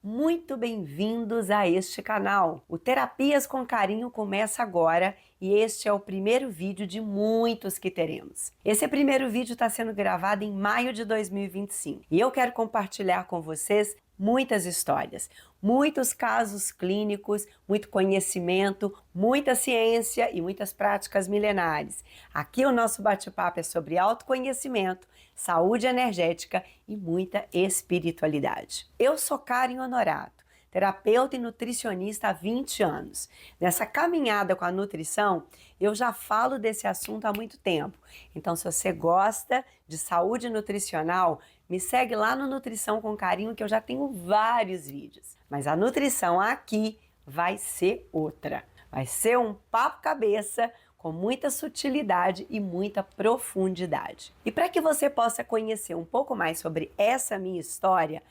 Muito bem-vindos a este canal. O Terapias com Carinho começa agora e este é o primeiro vídeo de muitos que teremos. Esse primeiro vídeo está sendo gravado em maio de 2025 e eu quero compartilhar com vocês muitas histórias, muitos casos clínicos, muito conhecimento, muita ciência e muitas práticas milenares. Aqui o nosso bate-papo é sobre autoconhecimento, saúde energética e muita espiritualidade. Eu sou Karen Honorato, terapeuta e nutricionista há 20 anos. Nessa caminhada com a nutrição, eu já falo desse assunto há muito tempo. Então, se você gosta de saúde nutricional, me segue lá no Nutrição com Carinho, que eu já tenho vários vídeos. Mas a nutrição aqui vai ser outra. Vai ser um papo cabeça com muita sutilidade e muita profundidade. E para que você possa conhecer um pouco mais sobre essa minha história,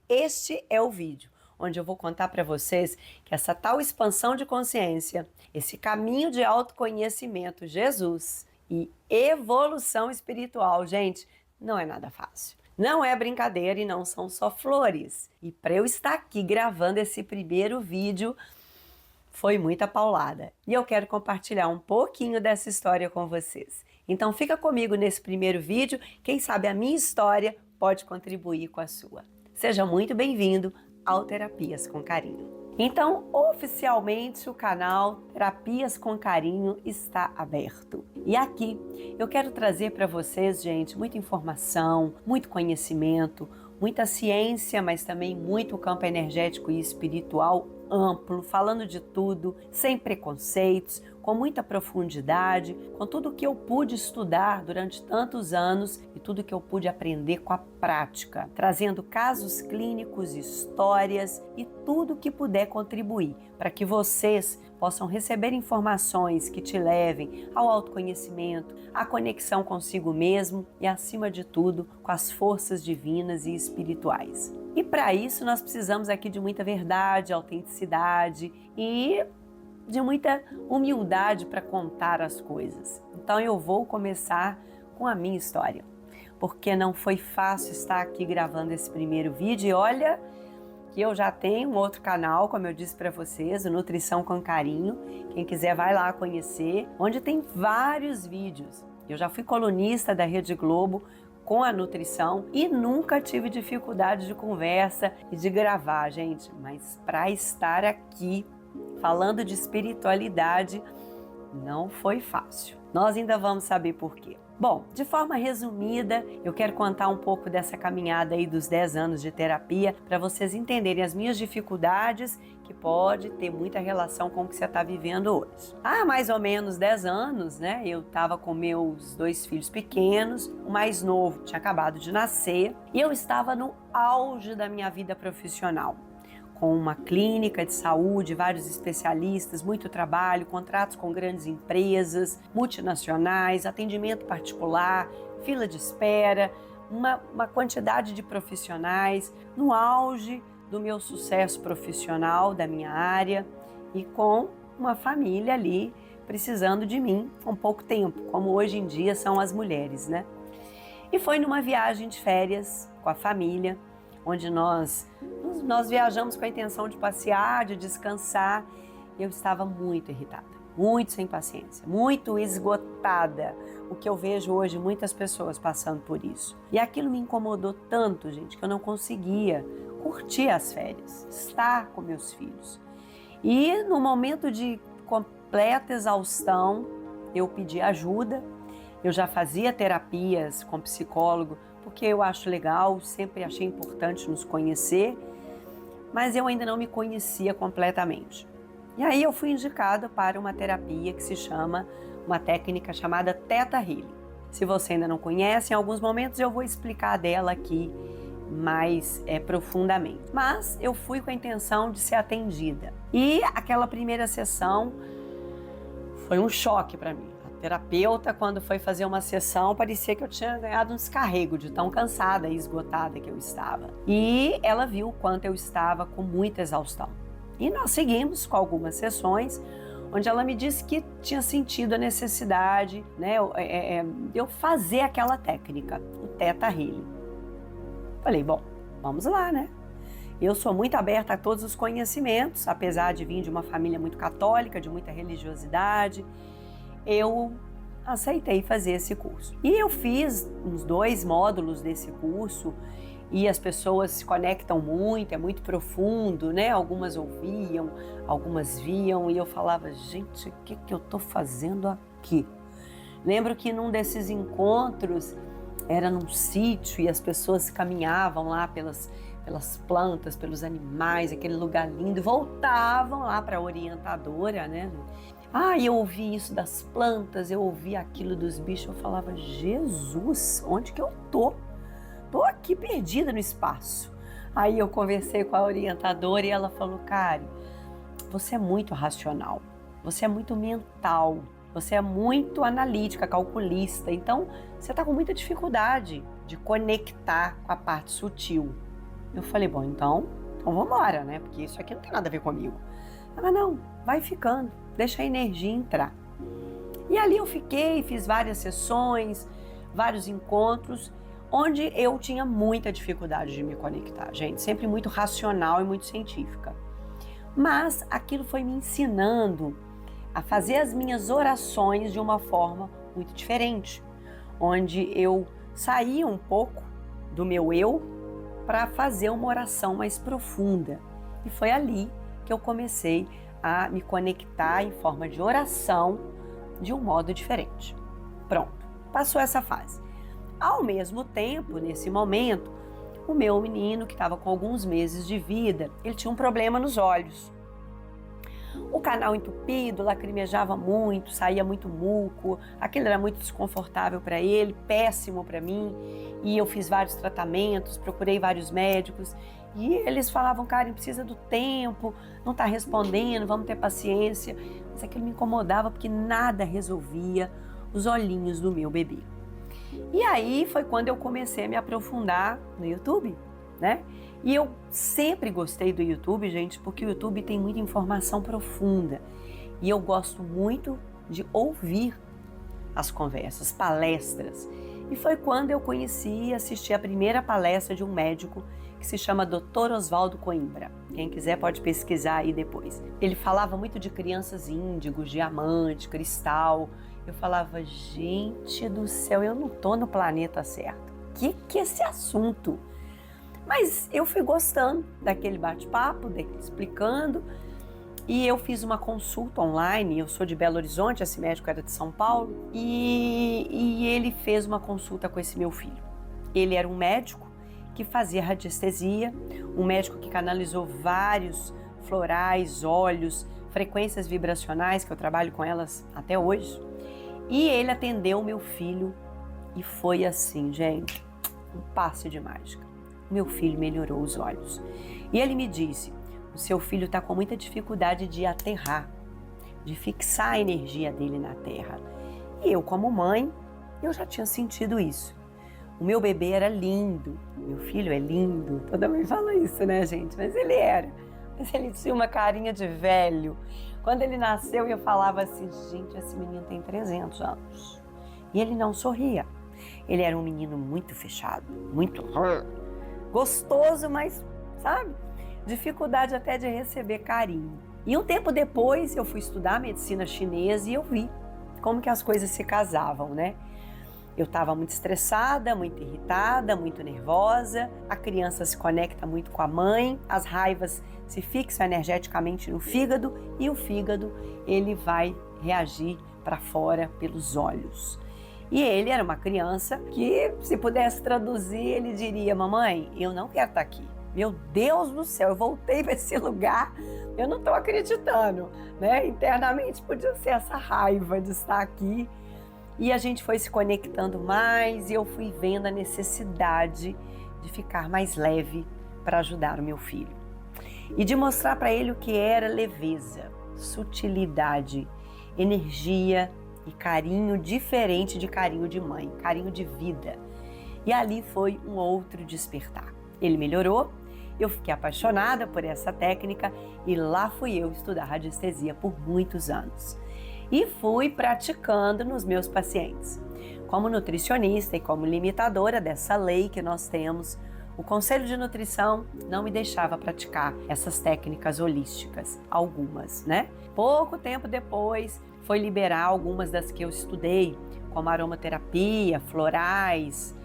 este é o vídeo onde eu vou contar para vocês que essa tal expansão de consciência, esse caminho de autoconhecimento, Jesus e evolução espiritual, gente, não é nada fácil. Não é brincadeira e não são só flores. E para eu estar aqui gravando esse primeiro vídeo, foi muita paulada. E eu quero compartilhar um pouquinho dessa história com vocês. Então fica comigo nesse primeiro vídeo, quem sabe a minha história pode contribuir com a sua. Seja muito bem-vindo ao Terapias com Carinho. Então, oficialmente o canal Terapias com Carinho está aberto. E aqui eu quero trazer para vocês, gente, muita informação, muito conhecimento, muita ciência, mas também muito campo energético e espiritual amplo, falando de tudo, sem preconceitos, com muita profundidade, com tudo que eu pude estudar durante tantos anos e tudo que eu pude aprender com a prática, trazendo casos clínicos, histórias e tudo que puder contribuir para que vocês possam receber informações que te levem ao autoconhecimento, à conexão consigo mesmo e, acima de tudo, com as forças divinas e espirituais. E para isso nós precisamos aqui de muita verdade, autenticidade e de muita humildade para contar as coisas. Então eu vou começar com a minha história, porque não foi fácil estar aqui gravando esse primeiro vídeo. E olha que eu já tenho um outro canal, como eu disse para vocês, o Nutrição com Carinho. Quem quiser vai lá conhecer, onde tem vários vídeos. Eu já fui colunista da Rede Globo com a nutrição e nunca tive dificuldade de conversa e de gravar, gente. Mas para estar aqui falando de espiritualidade não foi fácil. Nós ainda vamos saber por quê. Bom, de forma resumida, eu quero contar um pouco dessa caminhada aí dos 10 anos de terapia para vocês entenderem as minhas dificuldades, que pode ter muita relação com o que você está vivendo hoje. Há mais ou menos 10 anos, né, eu estava com meus 2 filhos pequenos, o mais novo tinha acabado de nascer e eu estava no auge da minha vida profissional, com uma clínica de saúde, vários especialistas, muito trabalho, contratos com grandes empresas, multinacionais, atendimento particular, fila de espera, uma quantidade de profissionais, no auge do meu sucesso profissional, da minha área, e com uma família ali precisando de mim com pouco tempo, como hoje em dia são as mulheres, né? E foi numa viagem de férias com a família, onde nós viajamos com a intenção de passear, de descansar, e eu estava muito irritada, muito sem paciência, muito esgotada, o que eu vejo hoje muitas pessoas passando por isso. E aquilo me incomodou tanto, gente, que eu não conseguia curtir as férias, estar com meus filhos. E no momento de completa exaustão, eu pedi ajuda. Eu já fazia terapias com psicólogo, porque eu acho legal, sempre achei importante nos conhecer, mas eu ainda não me conhecia completamente. E aí eu fui indicada para uma terapia que se chama, uma técnica chamada Theta Healing. Se você ainda não conhece, em alguns momentos eu vou explicar dela aqui mais profundamente. Mas eu fui com a intenção de ser atendida. E aquela primeira sessão foi um choque para mim. Terapeuta, quando foi fazer uma sessão, parecia que eu tinha ganhado um descarrego de tão cansada e esgotada que eu estava. E ela viu o quanto eu estava com muita exaustão. E nós seguimos com algumas sessões, onde ela me disse que tinha sentido a necessidade, né, de eu fazer aquela técnica, o Theta Healing. Falei, bom, vamos lá, né? Eu sou muito aberta a todos os conhecimentos, apesar de vir de uma família muito católica, de muita religiosidade, eu aceitei fazer esse curso. E eu fiz uns 2 módulos desse curso e as pessoas se conectam muito, é muito profundo, né? Algumas ouviam, algumas viam e eu falava, gente, o que eu tô fazendo aqui? Lembro que num desses encontros era num sítio e as pessoas caminhavam lá pelas plantas, pelos animais, aquele lugar lindo, voltavam lá para a orientadora, né? Eu ouvi isso das plantas, eu ouvi aquilo dos bichos, eu falava, Jesus, onde que eu tô? Tô aqui perdida no espaço. Aí eu conversei com a orientadora e ela falou, Kari, você é muito racional, você é muito mental, você é muito analítica, calculista, então você tá com muita dificuldade de conectar com a parte sutil. Eu falei, bom, então vamos embora, né? Porque isso aqui não tem nada a ver comigo. Ela, não, vai ficando, deixa a energia entrar. E ali eu fiquei, fiz várias sessões, vários encontros, onde eu tinha muita dificuldade de me conectar, gente, sempre muito racional e muito científica. Mas aquilo foi me ensinando a fazer as minhas orações de uma forma muito diferente, onde eu saía um pouco do meu eu para fazer uma oração mais profunda. E foi ali que eu comecei a me conectar em forma de oração de um modo diferente. Pronto, passou essa fase. Ao mesmo tempo, nesse momento, o meu menino, que estava com alguns meses de vida, ele tinha um problema nos olhos. O canal entupido, lacrimejava muito, saía muito muco, aquilo era muito desconfortável para ele, péssimo para mim, e eu fiz vários tratamentos, procurei vários médicos, e eles falavam, Karen, precisa do tempo, não está respondendo, vamos ter paciência, mas aquilo me incomodava porque nada resolvia os olhinhos do meu bebê. E aí foi quando eu comecei a me aprofundar no YouTube, né? E eu sempre gostei do YouTube, gente, porque o YouTube tem muita informação profunda. E eu gosto muito de ouvir as conversas, palestras. E foi quando eu conheci e assisti a primeira palestra de um médico que se chama Dr. Oswaldo Coimbra. Quem quiser pode pesquisar aí depois. Ele falava muito de crianças índigos, diamante, cristal. Eu falava, gente do céu, eu não tô no planeta certo. Que é esse assunto? Mas eu fui gostando daquele bate-papo, dele explicando, e eu fiz uma consulta online. Eu sou de Belo Horizonte, esse médico era de São Paulo, e ele fez uma consulta com esse meu filho. Ele era um médico que fazia radiestesia, um médico que canalizou vários florais, óleos, frequências vibracionais, que eu trabalho com elas até hoje, e ele atendeu o meu filho e foi assim, gente, um passe de mágica. Meu filho melhorou os olhos. E ele me disse, o seu filho está com muita dificuldade de aterrar, de fixar a energia dele na terra. E eu, como mãe, eu já tinha sentido isso. O meu bebê era lindo, meu filho é lindo, toda mãe fala isso, né, gente? Mas ele era. Mas ele tinha uma carinha de velho. Quando ele nasceu, eu falava assim, gente, esse menino tem 300 anos. E ele não sorria. Ele era um menino muito fechado, muito gostoso, mas, sabe, dificuldade até de receber carinho. E um tempo depois eu fui estudar medicina chinesa e eu vi como que as coisas se casavam, né? Eu estava muito estressada, muito irritada, muito nervosa, a criança se conecta muito com a mãe, as raivas se fixam energeticamente no fígado e o fígado, ele vai reagir para fora pelos olhos. E ele era uma criança que, se pudesse traduzir, ele diria, mamãe, eu não quero estar aqui. Meu Deus do céu, eu voltei para esse lugar, eu não estou acreditando, né? Internamente podia ser essa raiva de estar aqui. E a gente foi se conectando mais e eu fui vendo a necessidade de ficar mais leve para ajudar o meu filho. E de mostrar para ele o que era leveza, sutilidade, energia e carinho diferente de carinho de mãe, carinho de vida. E ali foi um outro despertar. Ele melhorou, eu fiquei apaixonada por essa técnica e lá fui eu estudar radiestesia por muitos anos. E fui praticando nos meus pacientes. Como nutricionista e como limitadora dessa lei que nós temos, O Conselho de Nutrição não me deixava praticar essas técnicas holísticas, algumas, né? Pouco tempo depois, foi liberar algumas das que eu estudei, como aromaterapia, florais,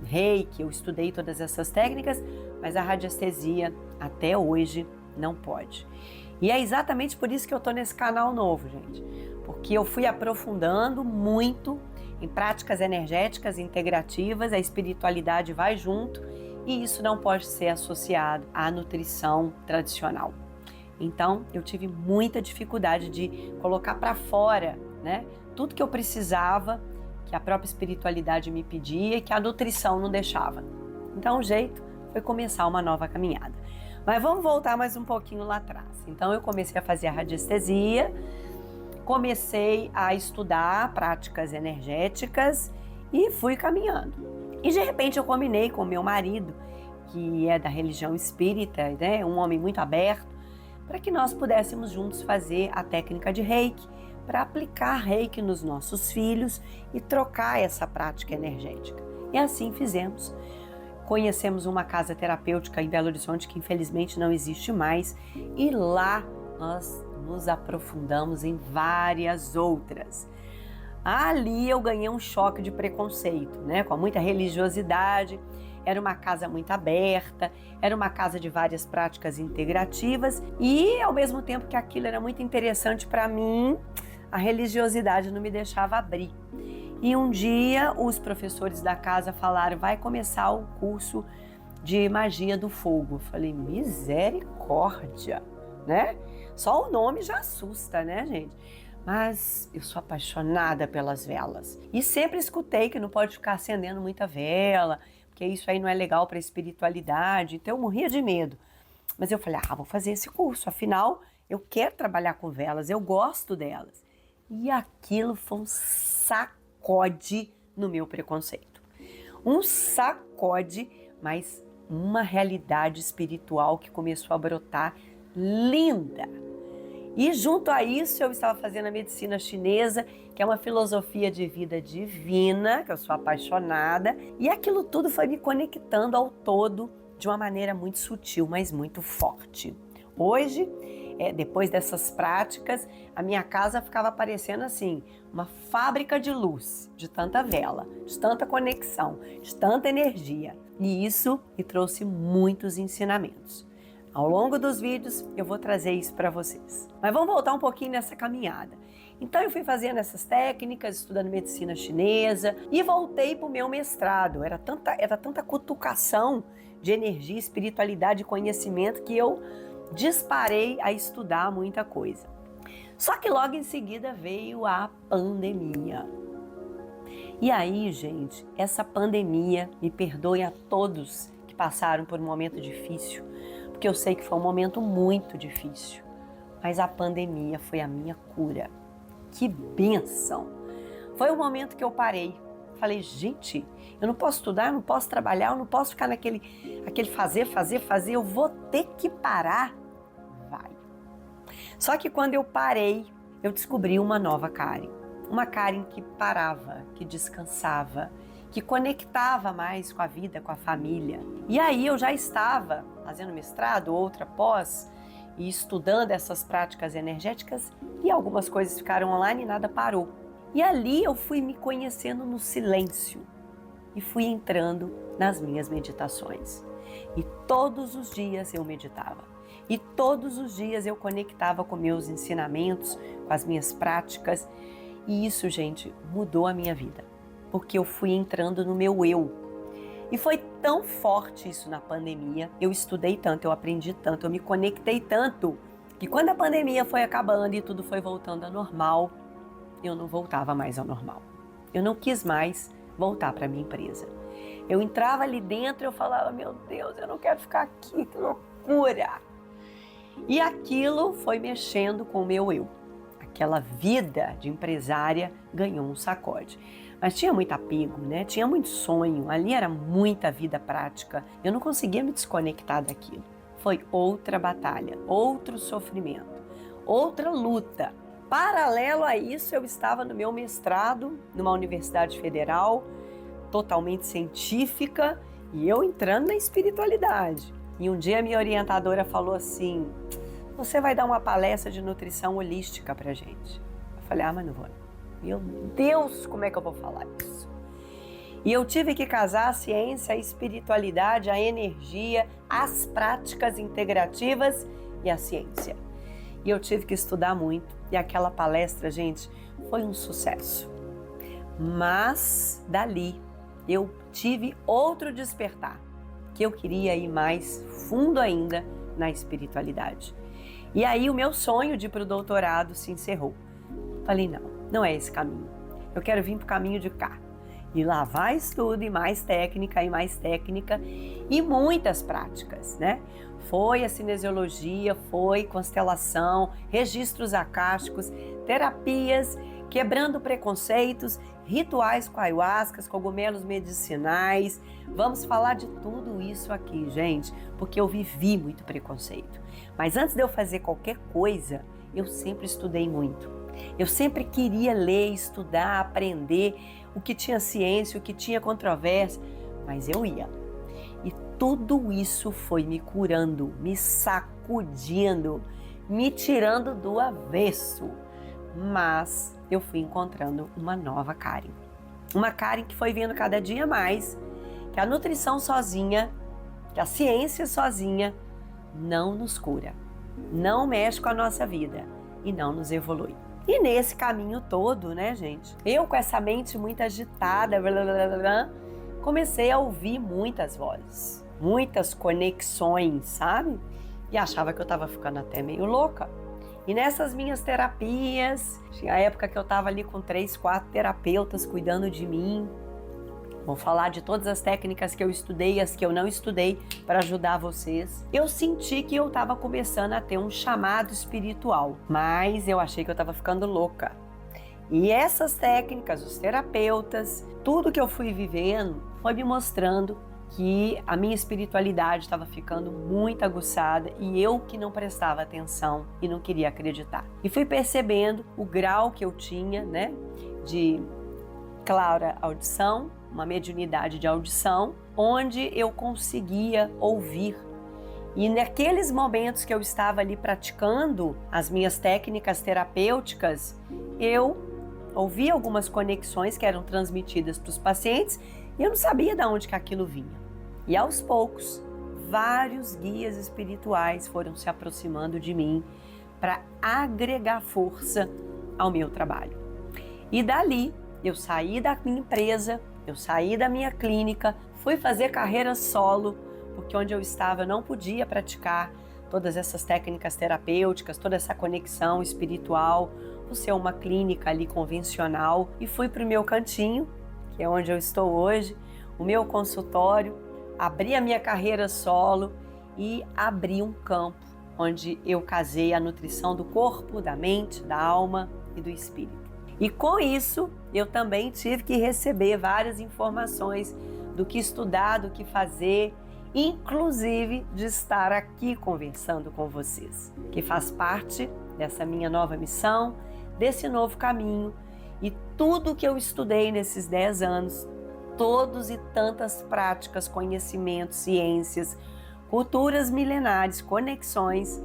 reiki. Eu estudei todas essas técnicas, mas a radiestesia até hoje não pode. E é exatamente por isso que eu tô nesse canal novo, gente, porque eu fui aprofundando muito em práticas energéticas integrativas, a espiritualidade vai junto e isso não pode ser associado à nutrição tradicional. Então, eu tive muita dificuldade de colocar para fora, né, tudo que eu precisava, que a própria espiritualidade me pedia e que a nutrição não deixava. Então, o jeito foi começar uma nova caminhada. Mas vamos voltar mais um pouquinho lá atrás. Então, eu comecei a fazer a radiestesia, comecei a estudar práticas energéticas e fui caminhando. E de repente eu combinei com meu marido, que é da religião espírita, né, um homem muito aberto, para que nós pudéssemos juntos fazer a técnica de reiki, para aplicar reiki nos nossos filhos e trocar essa prática energética. E assim fizemos. Conhecemos uma casa terapêutica em Belo Horizonte que infelizmente não existe mais e lá nós nos aprofundamos em várias outras. Ali eu ganhei um choque de preconceito, né? Com muita religiosidade, era uma casa muito aberta, era uma casa de várias práticas integrativas e ao mesmo tempo que aquilo era muito interessante para mim, a religiosidade não me deixava abrir. E um dia os professores da casa falaram, vai começar o curso de magia do fogo. Eu falei, misericórdia, né? Só o nome já assusta, né, gente? Mas eu sou apaixonada pelas velas. E sempre escutei que não pode ficar acendendo muita vela, porque isso aí não é legal para a espiritualidade. Então eu morria de medo. Mas eu falei, vou fazer esse curso. Afinal, eu quero trabalhar com velas, eu gosto delas. E aquilo foi um sacode no meu preconceito. Um sacode, mas uma realidade espiritual que começou a brotar linda. E junto a isso eu estava fazendo a medicina chinesa, que é uma filosofia de vida divina, que eu sou apaixonada, e aquilo tudo foi me conectando ao todo de uma maneira muito sutil, mas muito forte. Hoje, depois dessas práticas, a minha casa ficava parecendo assim, uma fábrica de luz, de tanta vela, de tanta conexão, de tanta energia. E isso me trouxe muitos ensinamentos. Ao longo dos vídeos eu vou trazer isso para vocês. Mas vamos voltar um pouquinho nessa caminhada. Então eu fui fazendo essas técnicas, estudando medicina chinesa e voltei para o meu mestrado. Era tanta cutucação de energia, espiritualidade e conhecimento que eu disparei a estudar muita coisa. Só que logo em seguida veio a pandemia. E aí, gente, essa pandemia, me perdoem a todos que passaram por um momento difícil, porque eu sei que foi um momento muito difícil, mas a pandemia foi a minha cura. Que bênção! Foi o momento que eu parei. Falei, gente, eu não posso estudar, eu não posso trabalhar, eu não posso ficar naquele fazer, eu vou ter que parar. Vai. Só que quando eu parei, eu descobri uma nova Karen. Uma Karen que parava, que descansava, que conectava mais com a vida, com a família. E aí eu já estava fazendo mestrado, outra pós, e estudando essas práticas energéticas, e algumas coisas ficaram online e nada parou. E ali eu fui me conhecendo no silêncio e fui entrando nas minhas meditações. E todos os dias eu meditava. E todos os dias eu conectava com meus ensinamentos, com as minhas práticas. E isso, gente, mudou a minha vida. Porque eu fui entrando no meu eu. E foi tão forte isso na pandemia. Eu estudei tanto, eu aprendi tanto, eu me conectei tanto, que quando a pandemia foi acabando e tudo foi voltando ao normal, eu não voltava mais ao normal. Eu não quis mais voltar para minha empresa. Eu entrava ali dentro e eu falava, meu Deus, eu não quero ficar aqui, que loucura. E aquilo foi mexendo com o meu eu. Aquela vida de empresária ganhou um sacode. Mas tinha muito apego, né? Tinha muito sonho, ali era muita vida prática. Eu não conseguia me desconectar daquilo. Foi outra batalha, outro sofrimento, outra luta. Paralelo a isso, eu estava no meu mestrado, numa universidade federal, totalmente científica, E eu entrando na espiritualidade. E um dia a minha orientadora falou assim: você vai dar uma palestra de nutrição holística pra gente. Eu falei: mas não vou. Meu Deus, como é que eu vou falar isso? E eu tive que casar a ciência, a espiritualidade, a energia, as práticas integrativas e a ciência. E eu tive que estudar muito. E aquela palestra, gente, foi um sucesso. Mas dali eu tive outro despertar, que eu queria ir mais fundo ainda na espiritualidade. E aí o meu sonho de ir para o doutorado se encerrou. Falei: não é esse caminho. Eu quero vir para o caminho de cá. E lá vai estudo e mais técnica e muitas práticas, né? Foi a cinesiologia, foi constelação, registros acásticos, terapias, quebrando preconceitos, rituais com ayahuascas, cogumelos medicinais. Vamos falar de tudo isso aqui, gente, porque eu vivi muito preconceito. Mas antes de eu fazer qualquer coisa, eu sempre estudei muito. Eu sempre queria ler, estudar, aprender o que tinha ciência, o que tinha controvérsia, mas eu ia. E tudo isso foi me curando, me sacudindo, me tirando do avesso. Mas eu fui encontrando uma nova Karen. Uma Karen que foi vendo cada dia mais que a nutrição sozinha, que a ciência sozinha não nos cura, não mexe com a nossa vida e não nos evolui. E nesse caminho todo, né, gente, eu com essa mente muito agitada, comecei a ouvir muitas vozes, muitas conexões, sabe? E achava que eu tava ficando até meio louca. E nessas minhas terapias, tinha a época que eu tava ali com 3, 4 terapeutas cuidando de mim. Vou falar de todas as técnicas que eu estudei e as que eu não estudei para ajudar vocês. Eu senti que eu estava começando a ter um chamado espiritual, mas eu achei que eu estava ficando louca. E essas técnicas, os terapeutas, tudo que eu fui vivendo foi me mostrando que a minha espiritualidade estava ficando muito aguçada e eu que não prestava atenção e não queria acreditar. E fui percebendo o grau que eu tinha, né, de clara audição, uma mediunidade de audição, onde eu conseguia ouvir. E naqueles momentos que eu estava ali praticando as minhas técnicas terapêuticas, eu ouvia algumas conexões que eram transmitidas para os pacientes e eu não sabia de onde que aquilo vinha. E aos poucos, vários guias espirituais foram se aproximando de mim para agregar força ao meu trabalho. E dali, eu saí da minha empresa, eu saí da minha clínica, fui fazer carreira solo, porque onde eu estava eu não podia praticar todas essas técnicas terapêuticas, toda essa conexão espiritual, por ser uma clínica ali convencional, e fui para o meu cantinho, que é onde eu estou hoje, o meu consultório, abri a minha carreira solo e abri um campo onde eu casei a nutrição do corpo, da mente, da alma e do espírito. E com isso, eu também tive que receber várias informações do que estudar, do que fazer, inclusive de estar aqui conversando com vocês, que faz parte dessa minha nova missão, desse novo caminho. E tudo que eu estudei nesses 10 anos, todos e tantas práticas, conhecimentos, ciências, culturas milenares, conexões,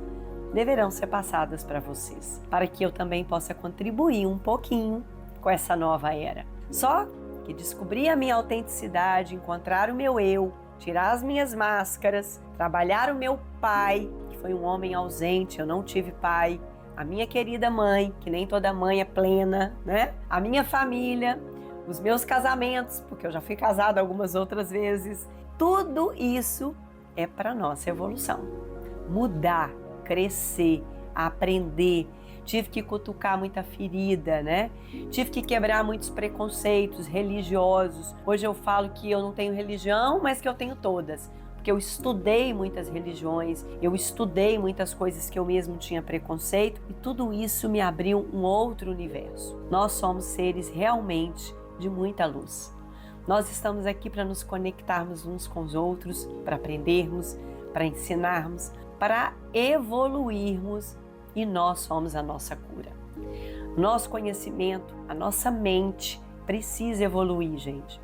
deverão ser passadas para vocês, para que eu também possa contribuir um pouquinho com essa nova era. Só que descobrir a minha autenticidade, encontrar o meu eu, tirar as minhas máscaras, trabalhar o meu pai, que foi um homem ausente, eu não tive pai, a minha querida mãe, que nem toda mãe é plena, né? A minha família, os meus casamentos, porque eu já fui casada algumas outras vezes. Tudo isso é para nossa evolução. Mudar, crescer, aprender. Tive que cutucar muita ferida, né? Tive que quebrar muitos preconceitos religiosos. Hoje eu falo que eu não tenho religião, mas que eu tenho todas. Porque eu estudei muitas religiões, eu estudei muitas coisas que eu mesmo tinha preconceito e tudo isso me abriu um outro universo. Nós somos seres realmente de muita luz. Nós estamos aqui para nos conectarmos uns com os outros, para aprendermos, para ensinarmos, para evoluirmos, e nós somos a nossa cura. Nosso conhecimento, a nossa mente precisa evoluir, gente.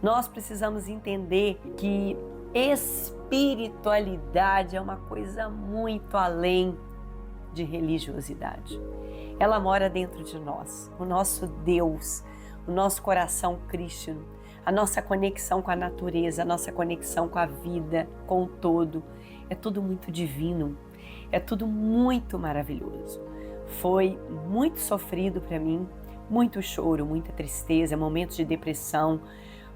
Nós precisamos entender que espiritualidade é uma coisa muito além de religiosidade. Ela mora dentro de nós, o nosso Deus, o nosso coração crístico, a nossa conexão com a natureza, a nossa conexão com a vida, com o todo. É tudo muito divino, é tudo muito maravilhoso. Foi muito sofrido para mim, muito choro, muita tristeza, momentos de depressão,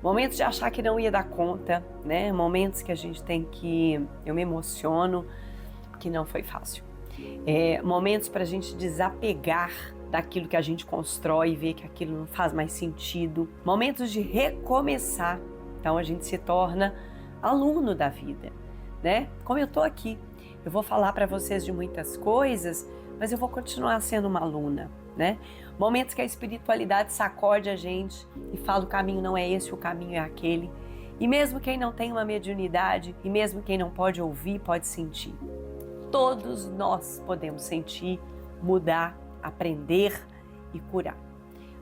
momentos de achar que não ia dar conta, né? Momentos que a gente tem que... Eu me emociono, que não foi fácil. Momentos para a gente desapegar daquilo que a gente constrói e ver que aquilo não faz mais sentido. Momentos de recomeçar. Então a gente se torna aluno da vida, né? Como eu tô aqui, eu vou falar para vocês de muitas coisas, mas eu vou continuar sendo uma aluna, né? Momentos que a espiritualidade sacode a gente e fala: o caminho não é esse, o caminho é aquele. E mesmo quem não tem uma mediunidade, e mesmo quem não pode ouvir, pode sentir. Todos nós podemos sentir, mudar, aprender e curar.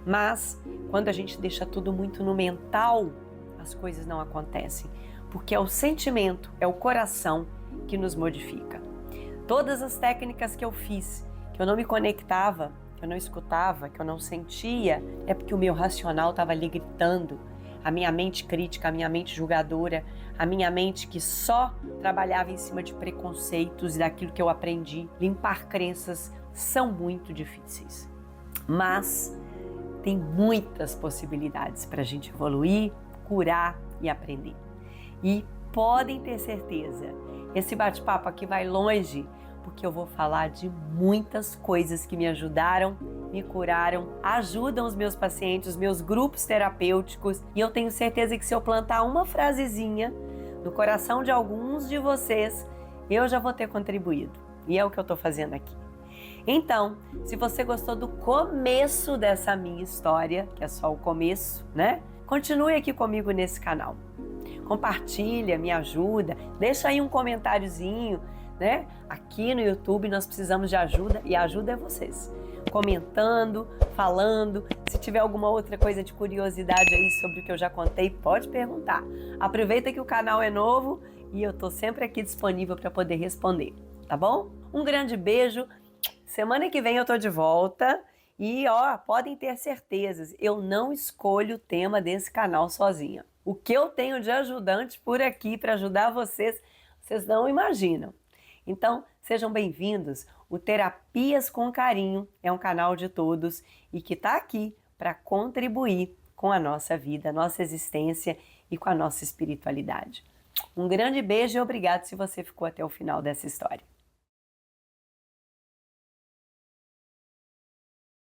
Mas quando a gente deixa tudo muito no mental, as coisas não acontecem, porque é o sentimento, é o coração que nos modifica. Todas as técnicas que eu fiz, que eu não me conectava, que eu não escutava, que eu não sentia, é porque o meu racional estava ali gritando. A minha mente crítica, a minha mente julgadora, a minha mente que só trabalhava em cima de preconceitos e daquilo que eu aprendi. Limpar crenças são muito difíceis, mas tem muitas possibilidades para a gente evoluir, curar e aprender. E podem ter certeza, esse bate-papo aqui vai longe, porque eu vou falar de muitas coisas que me ajudaram, me curaram, ajudam os meus pacientes, os meus grupos terapêuticos, e eu tenho certeza que se eu plantar uma frasezinha no coração de alguns de vocês, eu já vou ter contribuído. E é o que eu estou fazendo aqui. Então, se você gostou do começo dessa minha história, que é só o começo, né? Continue aqui comigo nesse canal. Compartilha, me ajuda, deixa aí um comentáriozinho, né? Aqui no YouTube nós precisamos de ajuda e a ajuda é vocês. Comentando, falando, se tiver alguma outra coisa de curiosidade aí sobre o que eu já contei, pode perguntar. Aproveita que o canal é novo e eu tô sempre aqui disponível para poder responder, tá bom? Um grande beijo. Semana que vem eu tô de volta e podem ter certezas, eu não escolho o tema desse canal sozinha. O que eu tenho de ajudante por aqui para ajudar vocês, vocês não imaginam. Então, sejam bem-vindos. O Terapias com Carinho é um canal de todos e que está aqui para contribuir com a nossa vida, a nossa existência e com a nossa espiritualidade. Um grande beijo e obrigado se você ficou até o final dessa história.